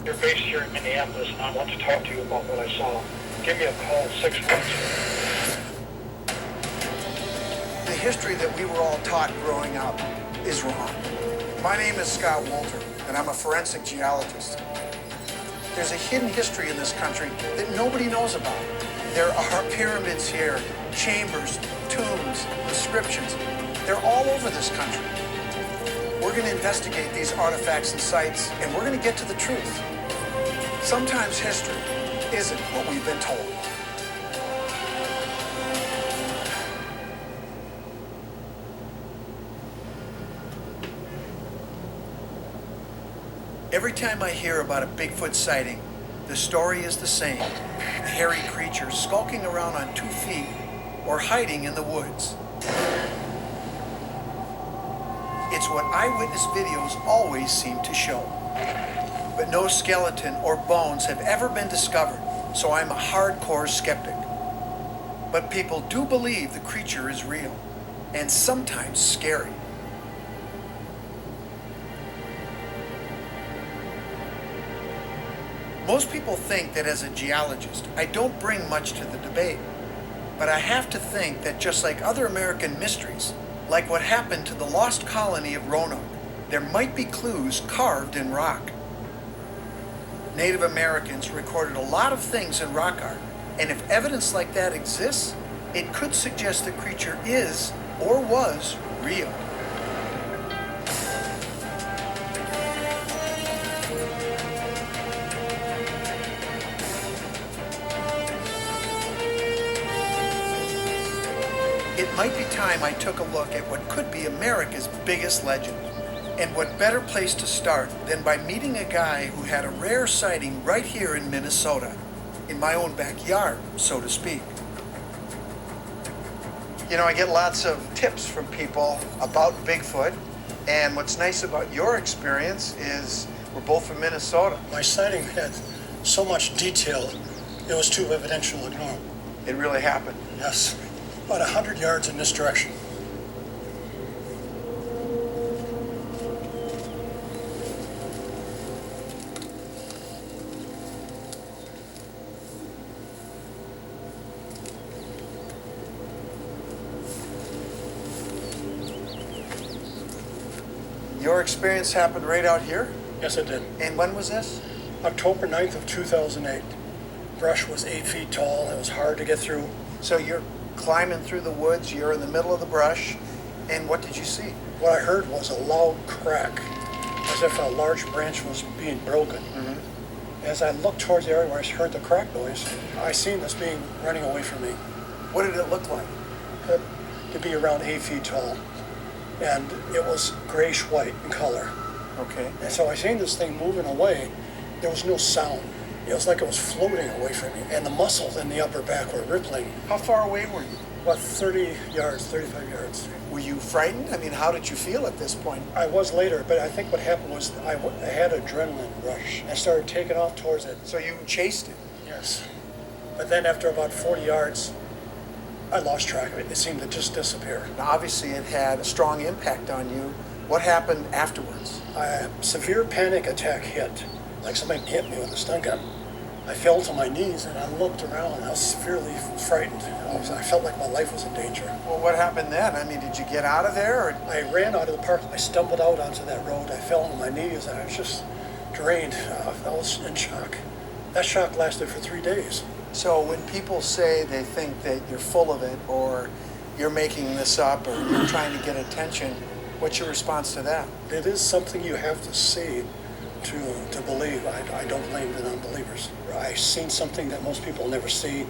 You're based here in Minneapolis, and I want to talk to you about what I saw. Give me a call, 612. The history that we were all taught growing up is wrong. My name is Scott Wolter, and I'm a forensic geologist. There's a hidden history in this country that nobody knows about. There are pyramids here, chambers, tombs, inscriptions. They're all over this country. We're going to investigate these artifacts and sites, and we're going to get to the truth. Sometimes history isn't what we've been told. Every time I hear about a Bigfoot sighting, the story is the same. A hairy creature skulking around on 2 feet or hiding in the woods. It's what eyewitness videos always seem to show. But no skeleton or bones have ever been discovered, so I'm a hardcore skeptic. But people do believe the creature is real, and sometimes scary. Most people think that as a geologist, I don't bring much to the debate. But I have to think that just like other American mysteries, like what happened to the lost colony of Roanoke, there might be clues carved in rock. Native Americans recorded a lot of things in rock art, and if evidence like that exists, it could suggest the creature is or was real. It might be time I took a look at what could be America's biggest legend. And what better place to start than by meeting a guy who had a rare sighting right here in Minnesota, in my own backyard, so to speak. You know, I get lots of tips from people about Bigfoot, and what's nice about your experience is we're both from Minnesota. My sighting had so much detail, it was too evidential to ignore. It really happened. Yes, about 100 yards in this direction. Your experience happened right out here? Yes, it did. And when was this? October 9th of 2008. Brush was 8 feet tall. It was hard to get through. So you're climbing through the woods, you're in the middle of the brush, and what did you see? What I heard was a loud crack, as if a large branch was being broken. Mm-hmm. As I looked towards the area where I heard the crack noise, I seen this being running away from me. What did it look like? It could be around 8 feet tall, and it was grayish-white in color. Okay. And so I seen this thing moving away. There was no sound. It was like it was floating away from me, and the muscles in the upper back were rippling. How far away were you? About 30 yards, 35 yards. Were you frightened? I mean, how did you feel at this point? I was later, but I think what happened was I had an adrenaline rush. I started taking off towards it. So you chased it? Yes. But then after about 40 yards, I lost track of it. It seemed to just disappear. Now, obviously, it had a strong impact on you. What happened afterwards? A severe panic attack hit, like somebody hit me with a stun gun. I fell to my knees and I looked around and I was severely frightened. I felt like my life was in danger. Well, what happened then? I mean, did you get out of there? Or? I ran out of the park. I stumbled out onto that road. I fell on my knees and I was just drained. I was in shock. That shock lasted for 3 days. So when people say they think that you're full of it or you're making this up or you're trying to get attention, what's your response to that? It is something you have to see to believe. I don't blame the non-believers. I've seen something that most people never see.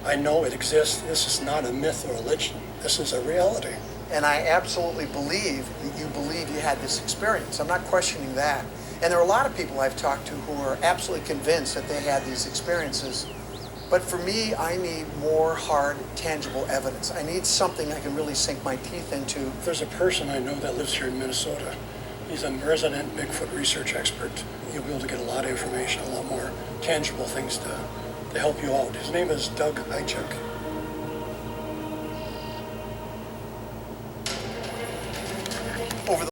I know it exists. This is not a myth or a legend. This is a reality. And I absolutely believe that you believe you had this experience. I'm not questioning that. And there are a lot of people I've talked to who are absolutely convinced that they had these experiences. But for me, I need more hard, tangible evidence. I need something I can really sink my teeth into. There's a person I know that lives here in Minnesota. He's a resident Bigfoot research expert. You'll be able to get a lot of information, a lot more tangible things to help you out. His name is Doug Eichuk.